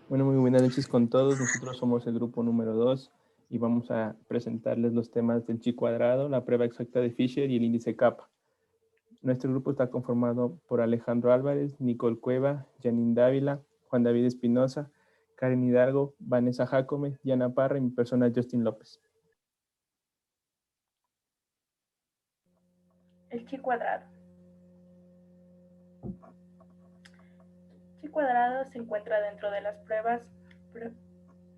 Bueno, muy buenas noches con todos. Nosotros somos el grupo número 2 y vamos a presentarles los temas del chi cuadrado, la prueba exacta de Fisher y el índice kappa. Nuestro grupo está conformado por Alejandro Álvarez, Nicole Cueva, Janine Dávila, Juan David Espinosa, Karen Hidalgo, Vanessa Jacome, Diana Parra y mi persona Justin López. El chi cuadrado. Chi cuadrado se encuentra dentro de las pruebas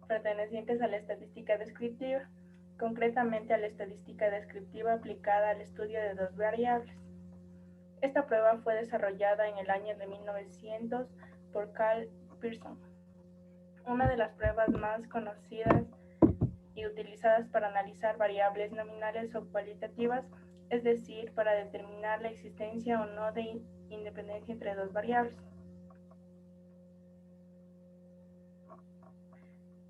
pertenecientes a la estadística descriptiva, concretamente a la estadística descriptiva aplicada al estudio de dos variables. Esta prueba fue desarrollada en el año de 1900 por Carl Pearson. Una de las pruebas más conocidas y utilizadas para analizar variables nominales o cualitativas, es decir, para determinar la existencia o no de independencia entre dos variables.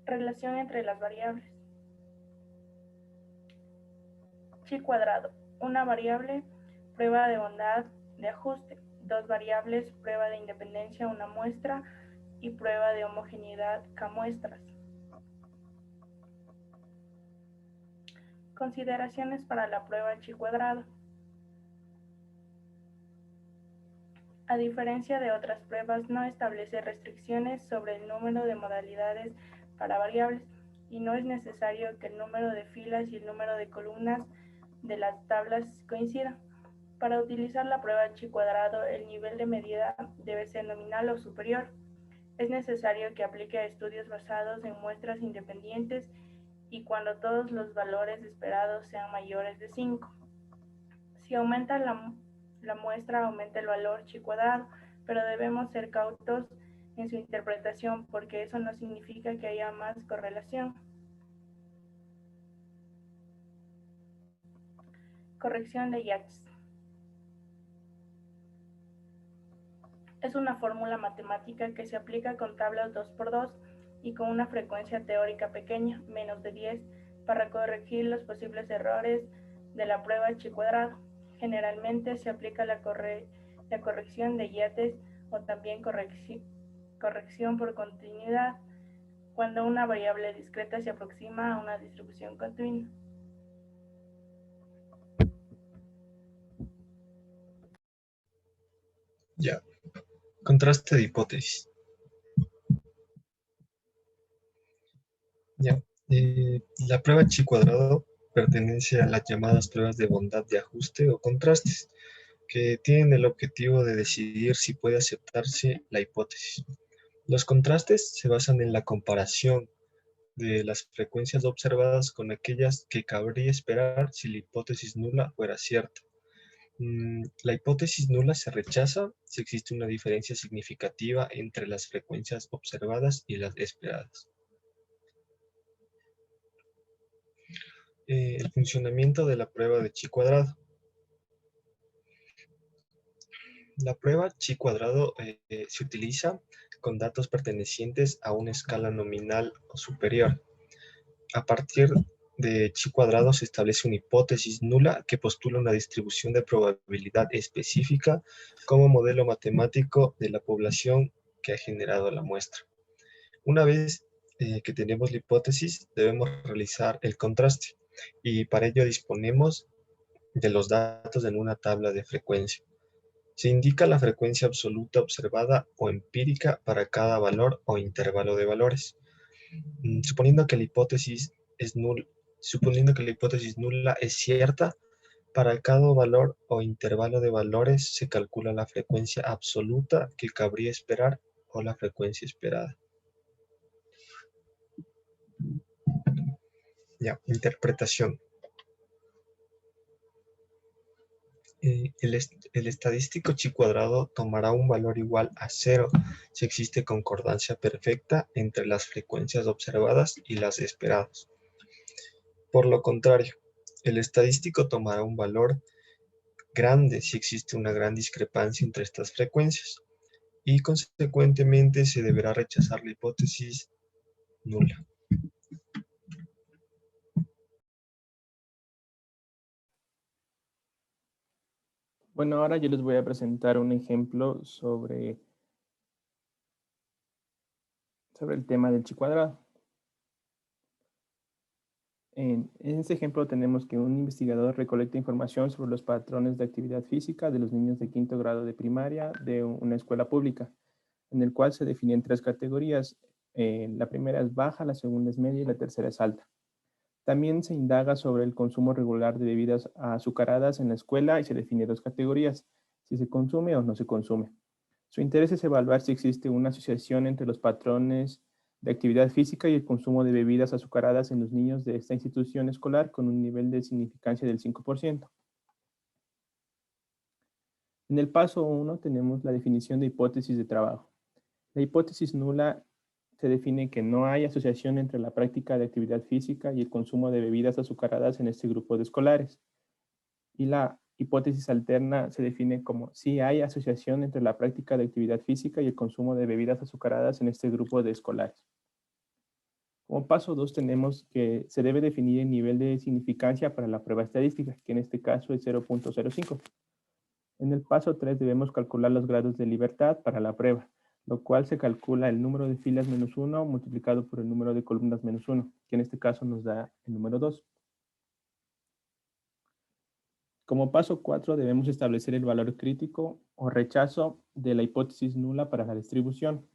Relación entre las variables. Chi cuadrado. Una variable, prueba de bondad de ajuste. Dos variables, prueba de independencia, una muestra, y prueba de homogeneidad, k muestras. Consideraciones para la prueba chi cuadrado. A diferencia de otras pruebas, no establece restricciones sobre el número de modalidades para variables y no es necesario que el número de filas y el número de columnas de las tablas coincidan. Para utilizar la prueba chi cuadrado, el nivel de medida debe ser nominal o superior. Es necesario que aplique a estudios basados en muestras independientes y cuando todos los valores esperados sean mayores de 5. Si aumenta la muestra, aumenta el valor chi cuadrado, pero debemos ser cautos en su interpretación porque eso no significa que haya más correlación. Corrección de Yates. Es una fórmula matemática que se aplica con tablas 2×2 y con una frecuencia teórica pequeña, menos de 10, para corregir los posibles errores de la prueba chi cuadrado. Generalmente se aplica la corrección de Yates o también corrección por continuidad cuando una variable discreta se aproxima a una distribución continua. Ya. Contraste de hipótesis. Ya. La prueba chi cuadrado pertenece a las llamadas pruebas de bondad de ajuste o contrastes, que tienen el objetivo de decidir si puede aceptarse la hipótesis. Los contrastes se basan en la comparación de las frecuencias observadas con aquellas que cabría esperar si la hipótesis nula fuera cierta. La hipótesis nula se rechaza si existe una diferencia significativa entre las frecuencias observadas y las esperadas. El funcionamiento de la prueba de chi cuadrado. La prueba chi cuadrado se utiliza con datos pertenecientes a una escala nominal o superior. A partir de chi cuadrado se establece una hipótesis nula que postula una distribución de probabilidad específica como modelo matemático de la población que ha generado la muestra. Una vez que tenemos la hipótesis, debemos realizar el contraste y para ello disponemos de los datos en una tabla de frecuencia. Se indica la frecuencia absoluta observada o empírica para cada valor o intervalo de valores. Suponiendo que la hipótesis nula es cierta, para cada valor o intervalo de valores se calcula la frecuencia absoluta que cabría esperar o la frecuencia esperada. Ya, interpretación. El estadístico chi cuadrado tomará un valor igual a 0 si existe concordancia perfecta entre las frecuencias observadas y las esperadas. Por lo contrario, el estadístico tomará un valor grande si existe una gran discrepancia entre estas frecuencias y consecuentemente se deberá rechazar la hipótesis nula. Bueno, ahora yo les voy a presentar un ejemplo sobre sobre el tema del chi cuadrado. En este ejemplo tenemos que un investigador recolecta información sobre los patrones de actividad física de los niños de quinto grado de primaria de una escuela pública, en el cual se definen tres categorías. La primera es baja, la segunda es media y la tercera es alta. También se indaga sobre el consumo regular de bebidas azucaradas en la escuela y se define dos categorías, si se consume o no se consume. Su interés es evaluar si existe una asociación entre los patrones de actividad física y el consumo de bebidas azucaradas en los niños de esta institución escolar con un nivel de significancia del 5%. En el paso 1 tenemos la definición de hipótesis de trabajo. La hipótesis nula se define que no hay asociación entre la práctica de actividad física y el consumo de bebidas azucaradas en este grupo de escolares. Y la hipótesis alterna se define como si hay asociación entre la práctica de actividad física y el consumo de bebidas azucaradas en este grupo de escolares. Como paso 2 tenemos que se debe definir el nivel de significancia para la prueba estadística, que en este caso es 0.05. En el paso 3 debemos calcular los grados de libertad para la prueba, lo cual se calcula el número de filas menos 1 multiplicado por el número de columnas menos 1, que en este caso nos da el número 2. Como paso 4 debemos establecer el valor crítico o rechazo de la hipótesis nula para la distribución.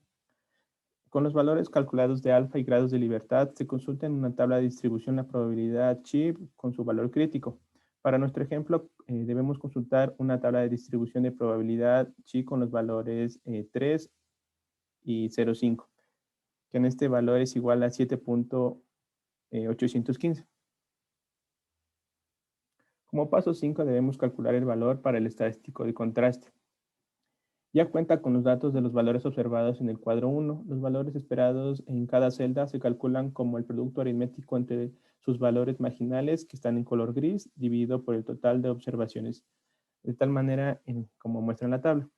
Con los valores calculados de alfa y grados de libertad, se consulta en una tabla de distribución la probabilidad chi con su valor crítico. Para nuestro ejemplo, debemos consultar una tabla de distribución de probabilidad chi con los valores 3 y 0,5, que en este valor es igual a 7.815. Como paso 5 debemos calcular el valor para el estadístico de contraste. Ya cuenta con los datos de los valores observados en el cuadro 1. Los valores esperados en cada celda se calculan como el producto aritmético entre sus valores marginales, que están en color gris, dividido por el total de observaciones, de tal manera como muestra en la tabla.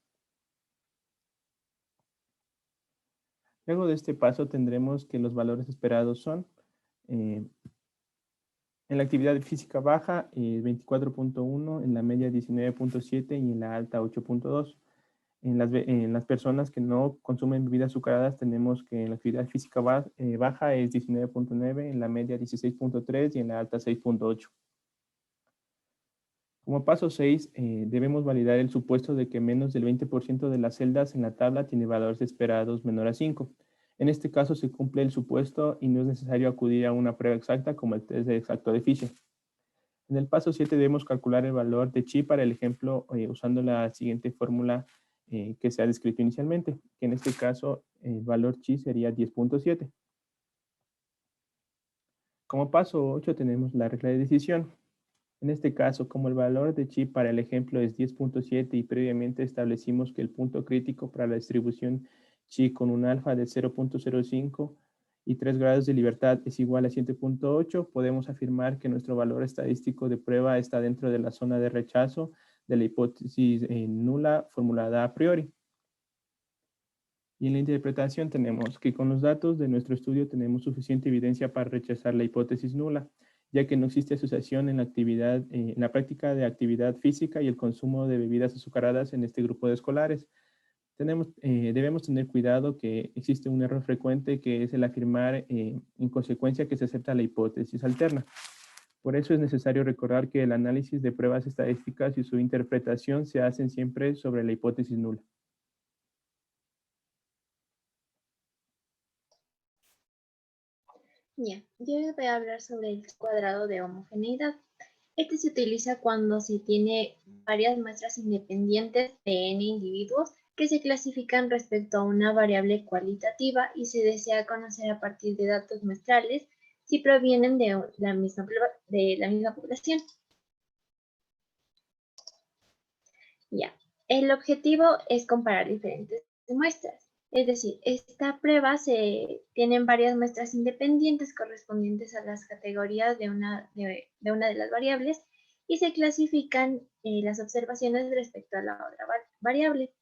Luego de este paso tendremos que los valores esperados son, en la actividad física baja, 24.1, en la media 19.7 y en la alta 8.2. En las personas que no consumen bebidas azucaradas tenemos que en la actividad física baja es 19.9, en la media 16.3 y en la alta 6.8. Como paso 6, debemos validar el supuesto de que menos del 20% de las celdas en la tabla tiene valores esperados menor a 5. En este caso se cumple el supuesto y no es necesario acudir a una prueba exacta como el test de exacto de Fisher. En el paso 7 debemos calcular el valor de chi para el ejemplo usando la siguiente fórmula que se ha descrito inicialmente, que en este caso el valor chi sería 10.7. Como paso 8 tenemos la regla de decisión. En este caso, como el valor de chi para el ejemplo es 10.7 y previamente establecimos que el punto crítico para la distribución chi con un alfa de 0.05 y 3 grados de libertad es igual a 7.8, podemos afirmar que nuestro valor estadístico de prueba está dentro de la zona de rechazo de la hipótesis nula formulada a priori. Y en la interpretación tenemos que con los datos de nuestro estudio tenemos suficiente evidencia para rechazar la hipótesis nula, ya que no existe asociación en la práctica de actividad física y el consumo de bebidas azucaradas en este grupo de escolares. Debemos tener cuidado que existe un error frecuente que es el afirmar en consecuencia que se acepta la hipótesis alterna. Por eso es necesario recordar que el análisis de pruebas estadísticas y su interpretación se hacen siempre sobre la hipótesis nula. Ya, yo les voy a hablar sobre el cuadrado de homogeneidad. Este se utiliza cuando se tiene varias muestras independientes de n individuos que se clasifican respecto a una variable cualitativa y se desea conocer a partir de datos muestrales si provienen de la misma población. Ya, el objetivo es comparar diferentes muestras. Es decir, esta prueba tienen varias muestras independientes correspondientes a las categorías de una de las variables y se clasifican las observaciones respecto a la otra variable.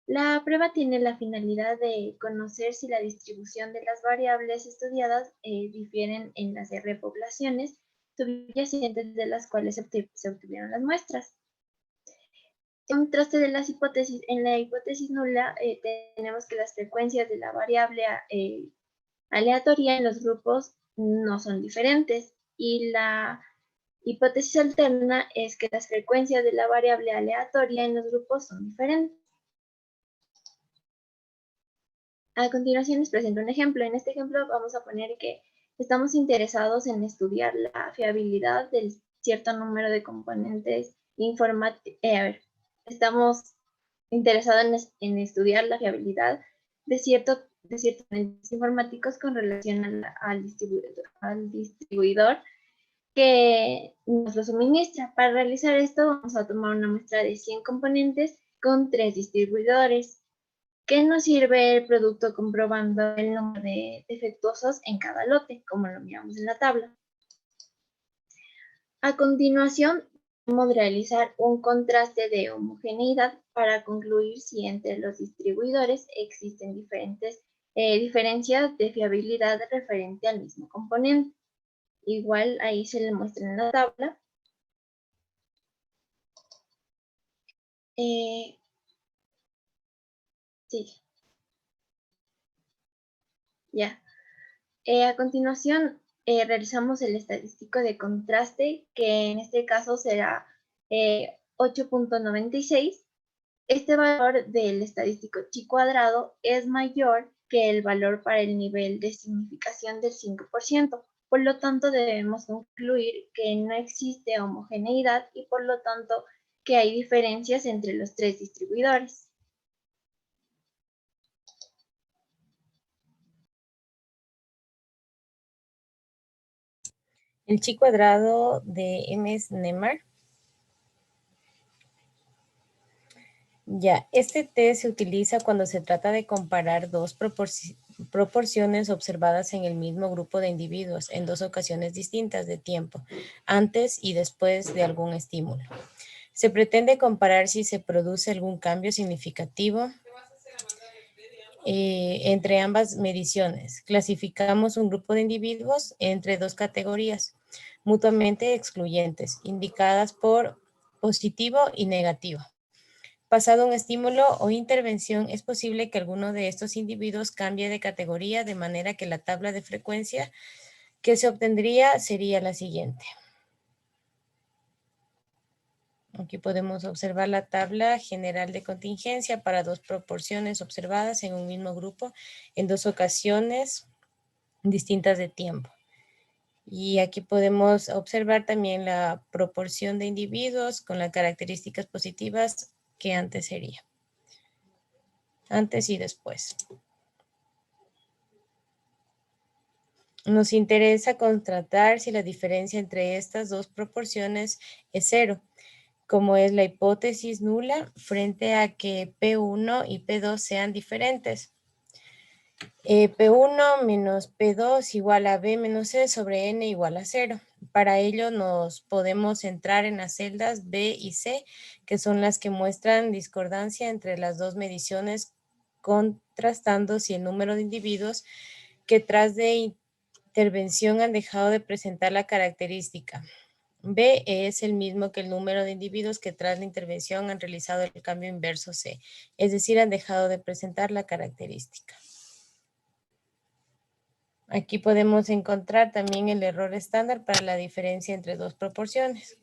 La prueba tiene la finalidad de conocer si la distribución de las variables estudiadas difieren en las R poblaciones subyacentes de las cuales se obtuvieron las muestras. En contraste de las hipótesis, en la hipótesis nula tenemos que las frecuencias de la variable aleatoria en los grupos no son diferentes, y la hipótesis alterna es que las frecuencias de la variable aleatoria en los grupos son diferentes. A continuación les presento un ejemplo. En este ejemplo vamos a poner que estamos interesados en estudiar la fiabilidad del cierto número de componentes informáticos. Estamos interesados en estudiar la fiabilidad de ciertos componentes informáticos con relación al distribuidor que nos lo suministra. Para realizar esto vamos a tomar una muestra de 100 componentes con 3 distribuidores. ¿Qué nos sirve el producto comprobando el número de defectuosos en cada lote, como lo miramos en la tabla? A continuación, vamos a realizar un contraste de homogeneidad para concluir si entre los distribuidores existen diferencias de fiabilidad referente al mismo componente. Igual ahí se le muestra en la tabla. Sí. Ya. A continuación, realizamos el estadístico de contraste, que en este caso será 8.96. Este valor del estadístico chi cuadrado es mayor que el valor para el nivel de significación del 5%. Por lo tanto, debemos concluir que no existe homogeneidad y por lo tanto que hay diferencias entre los 3 distribuidores. El chi cuadrado de Ms-Nemer. Ya, este test se utiliza cuando se trata de comparar dos proporciones observadas en el mismo grupo de individuos en dos ocasiones distintas de tiempo, antes y después de algún estímulo. Se pretende comparar si se produce algún cambio significativo entre ambas mediciones. Clasificamos un grupo de individuos entre dos categorías mutuamente excluyentes, indicadas por positivo y negativo. Pasado un estímulo o intervención, es posible que alguno de estos individuos cambie de categoría, de manera que la tabla de frecuencia que se obtendría sería la siguiente. Aquí podemos observar la tabla general de contingencia para dos proporciones observadas en un mismo grupo en dos ocasiones distintas de tiempo. Y aquí podemos observar también la proporción de individuos con las características positivas que antes sería. Antes y después. Nos interesa contrastar si la diferencia entre estas dos proporciones es cero, como es la hipótesis nula, frente a que P1 y P2 sean diferentes. P1 menos P2 igual a B menos C sobre N igual a 0. Para ello nos podemos centrar en las celdas B y C, que son las que muestran discordancia entre las dos mediciones, contrastando si el número de individuos que tras de intervención han dejado de presentar la característica. B es el mismo que el número de individuos que tras la intervención han realizado el cambio inverso C, es decir, han dejado de presentar la característica. Aquí podemos encontrar también el error estándar para la diferencia entre dos proporciones,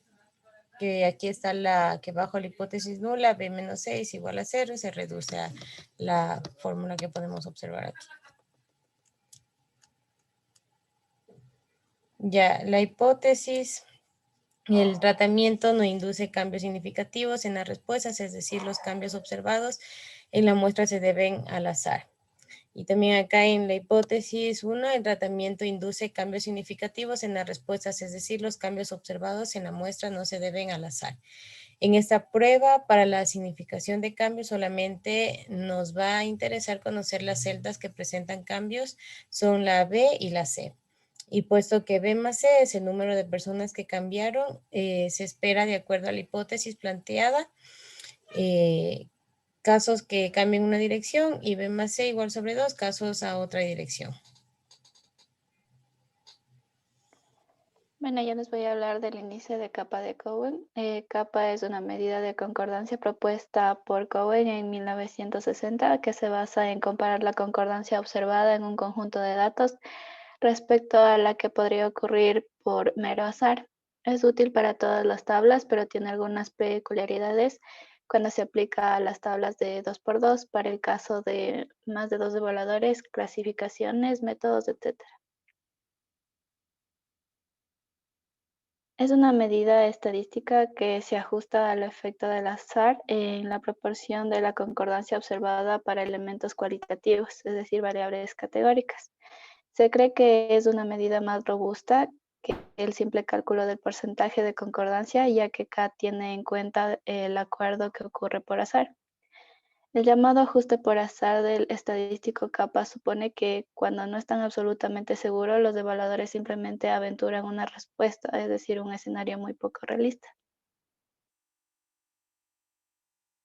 que aquí está la que bajo la hipótesis nula, B menos 6 igual a 0, se reduce a la fórmula que podemos observar aquí. Ya, la hipótesis, el tratamiento no induce cambios significativos en las respuestas, es decir, los cambios observados en la muestra se deben al azar. Y también acá en la hipótesis 1, el tratamiento induce cambios significativos en las respuestas, es decir, los cambios observados en la muestra no se deben al azar. En esta prueba, para la significación de cambios, solamente nos va a interesar conocer las celdas que presentan cambios, son la B y la C. Y puesto que B más C es el número de personas que cambiaron, se espera de acuerdo a la hipótesis planteada, casos que cambien una dirección y B más C igual sobre 2 casos a otra dirección. Bueno, ya les voy a hablar del índice de capa de Cowen. Capa es una medida de concordancia propuesta por Cowen en 1960 que se basa en comparar la concordancia observada en un conjunto de datos respecto a la que podría ocurrir por mero azar. Es útil para todas las tablas, pero tiene algunas peculiaridades cuando se aplica a las tablas de 2x2 para el caso de más de 2 evaluadores, clasificaciones, métodos, etc. Es una medida estadística que se ajusta al efecto del azar en la proporción de la concordancia observada para elementos cualitativos, es decir, variables categóricas. Se cree que es una medida más robusta que el simple cálculo del porcentaje de concordancia, ya que K tiene en cuenta el acuerdo que ocurre por azar. El llamado ajuste por azar del estadístico kappa supone que cuando no están absolutamente seguros, los evaluadores simplemente aventuran una respuesta, es decir, un escenario muy poco realista.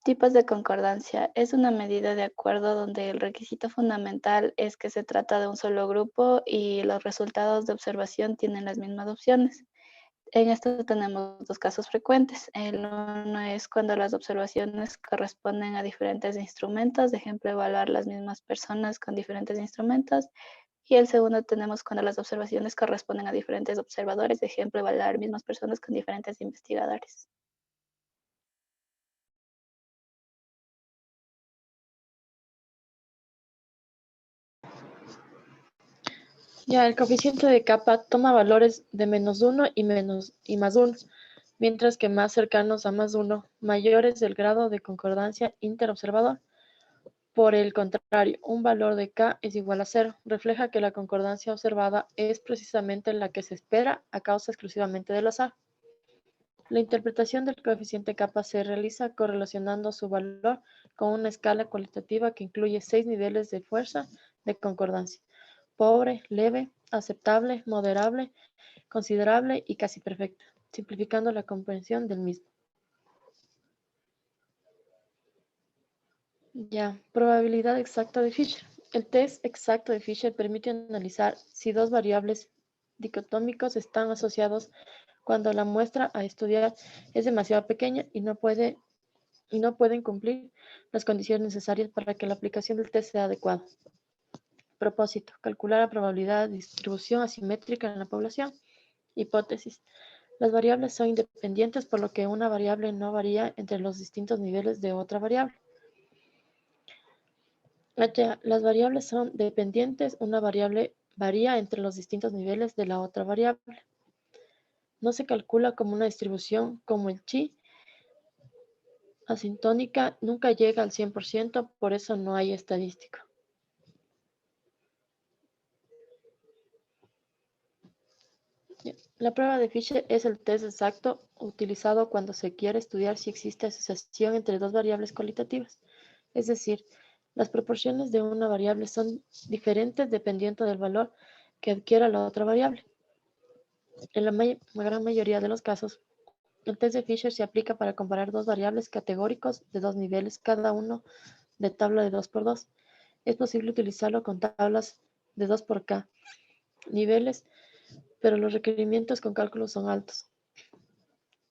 Tipos de concordancia. Es una medida de acuerdo donde el requisito fundamental es que se trata de un solo grupo y los resultados de observación tienen las mismas opciones. En esto tenemos dos casos frecuentes. El uno es cuando las observaciones corresponden a diferentes instrumentos, de ejemplo, evaluar las mismas personas con diferentes instrumentos. Y el segundo tenemos cuando las observaciones corresponden a diferentes observadores, de ejemplo, evaluar mismas personas con diferentes investigadores. Ya, el coeficiente de capa toma valores de -1 y más 1, mientras que más cercanos a más 1, mayor es el grado de concordancia interobservador. Por el contrario, un valor de K es igual a 0. Refleja que la concordancia observada es precisamente la que se espera a causa exclusivamente del azar. La interpretación del coeficiente kappa se realiza correlacionando su valor con una escala cualitativa que incluye 6 niveles de fuerza de concordancia: pobre, leve, aceptable, moderable, considerable y casi perfecta, simplificando la comprensión del mismo. Ya, probabilidad exacta de Fisher. El test exacto de Fisher permite analizar si dos variables dicotómicos están asociados cuando la muestra a estudiar es demasiado pequeña y no pueden cumplir las condiciones necesarias para que la aplicación del test sea adecuada. Propósito: calcular la probabilidad de distribución asimétrica en la población. Hipótesis: las variables son independientes, por lo que una variable no varía entre los distintos niveles de otra variable. Las variables son dependientes, una variable varía entre los distintos niveles de la otra variable. No se calcula como una distribución como el chi. Asintótica nunca llega al 100%, por eso no hay estadística. La prueba de Fisher es el test exacto utilizado cuando se quiere estudiar si existe asociación entre dos variables cualitativas. Es decir, las proporciones de una variable son diferentes dependiendo del valor que adquiera la otra variable. En la gran mayoría de los casos, el test de Fisher se aplica para comparar dos variables categóricos de dos niveles, cada uno de tabla de 2x2. Es posible utilizarlo con tablas de 2x k niveles, pero los requerimientos con cálculos son altos.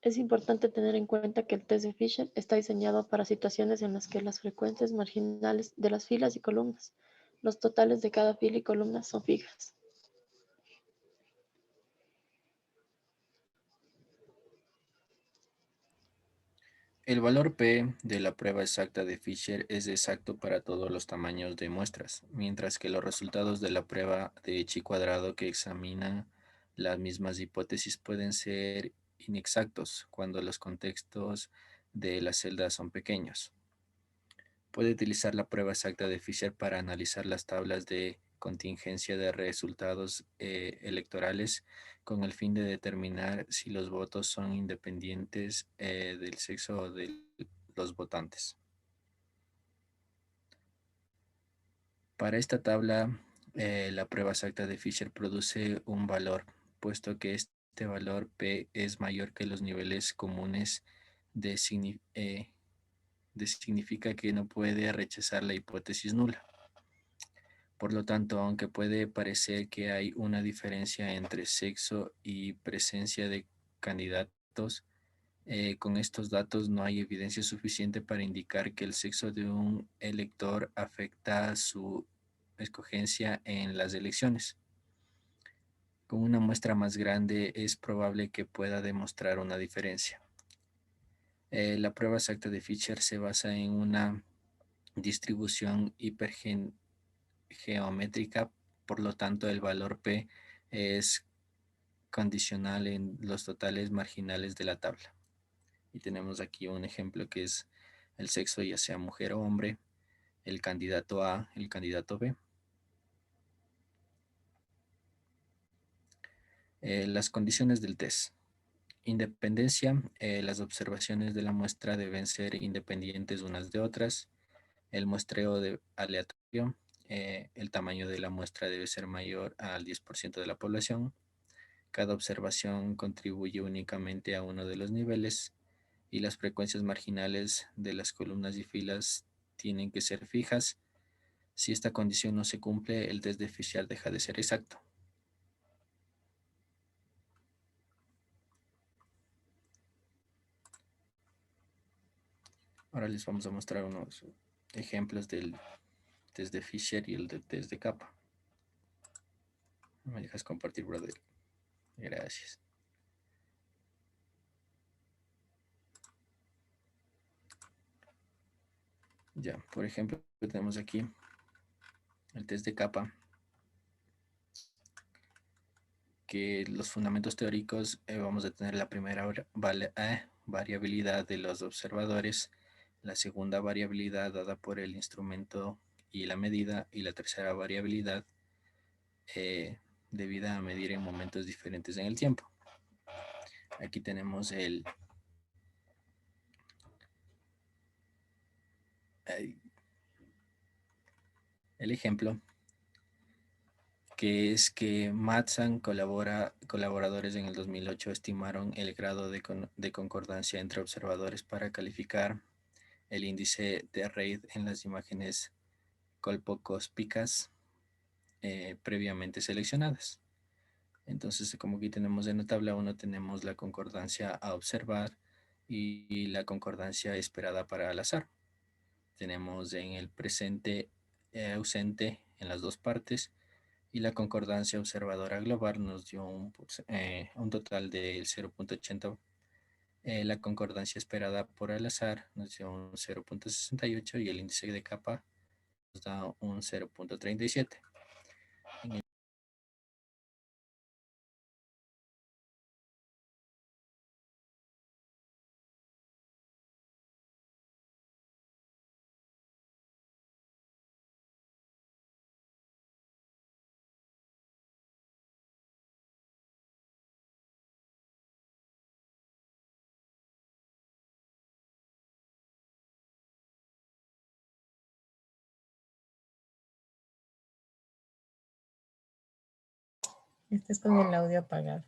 Es importante tener en cuenta que el test de Fisher está diseñado para situaciones en las que las frecuencias marginales de las filas y columnas, los totales de cada fila y columna son fijas. El valor P de la prueba exacta de Fisher es exacto para todos los tamaños de muestras, mientras que los resultados de la prueba de chi cuadrado que examinan las mismas hipótesis pueden ser inexactos cuando los contextos de las celdas son pequeños. Puede utilizar la prueba exacta de Fisher para analizar las tablas de contingencia de resultados electorales con el fin de determinar si los votos son independientes del sexo de los votantes. Para esta tabla, la prueba exacta de Fisher produce un valor, puesto que este valor P es mayor que los niveles comunes significa que no puede rechazar la hipótesis nula. Por lo tanto, aunque puede parecer que hay una diferencia entre sexo y presencia de candidatos, con estos datos no hay evidencia suficiente para indicar que el sexo de un elector afecta su escogencia en las elecciones. Con una muestra más grande es probable que pueda demostrar una diferencia. La prueba exacta de Fisher se basa en una distribución hipergeométrica, por lo tanto el valor P es condicional en los totales marginales de la tabla. Y tenemos aquí un ejemplo que es el sexo, ya sea mujer o hombre, el candidato A, el candidato B. Las condiciones del test. Independencia. Las observaciones de la muestra deben ser independientes unas de otras. El muestreo aleatorio. El tamaño de la muestra debe ser mayor al 10% de la población. Cada observación contribuye únicamente a uno de los niveles y las frecuencias marginales de las columnas y filas tienen que ser fijas. Si esta condición no se cumple, el test de Fisher deja de ser exacto. Ahora les vamos a mostrar unos ejemplos del test de Fisher y el del test de capa. ¿Me dejas compartir, brother? Gracias. Ya, por ejemplo, tenemos aquí el test de capa, que los fundamentos teóricos vamos a tener la primera variabilidad de los observadores, la segunda variabilidad dada por el instrumento y la medida, y la tercera variabilidad debida a medir en momentos diferentes en el tiempo. Aquí tenemos el ejemplo, que es que Matzan colaboradores en el 2008 estimaron el grado de concordancia entre observadores para calificar el índice de Reid en las imágenes colpocóspicas previamente seleccionadas. Entonces, como aquí tenemos en la tabla 1, tenemos la concordancia a observar y la concordancia esperada para al azar. Tenemos en el presente ausente en las dos partes, y la concordancia observadora global nos dio un total del 0.80. La concordancia esperada por al azar nos dio un 0.68 y el índice de capa nos da un 0.37. Este es con el audio apagado.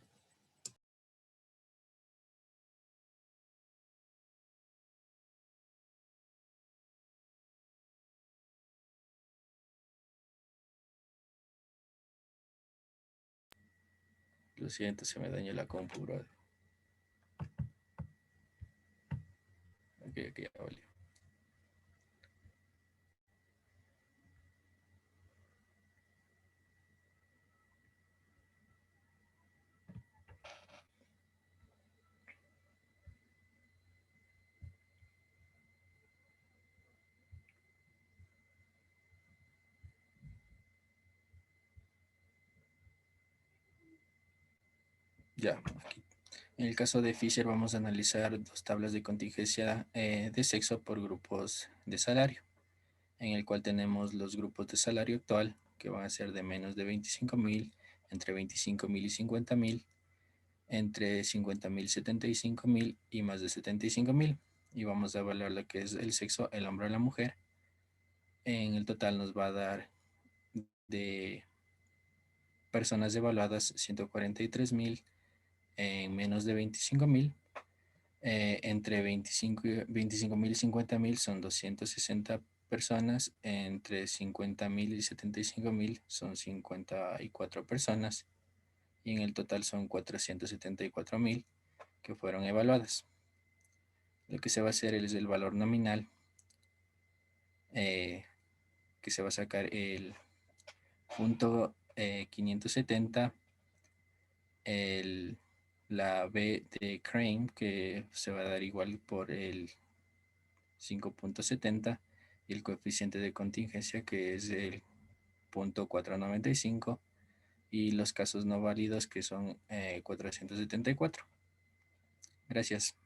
Lo siento, se me dañó la compu, brother. Ok, ya valió. Ya, aquí. En el caso de Fisher vamos a analizar dos tablas de contingencia de sexo por grupos de salario, en el cual tenemos los grupos de salario actual, que van a ser de menos de 25,000, entre 25,000 y 50,000, entre 50,000 y 75,000 y más de 75,000. Y vamos a evaluar lo que es el sexo, el hombre o la mujer. En el total nos va a dar de personas evaluadas 143,000, en menos de 25,000. Entre 25,000 y 50,000 son 260 personas, entre 50.000 y 75.000 son 54 personas y en el total son 474.000 que fueron evaluadas. Lo que se va a hacer es el valor nominal, que se va a sacar el punto 570, la B de Crane, que se va a dar igual por el 5.70, y el coeficiente de contingencia, que es el 0.495, y los casos no válidos, que son 474. Gracias.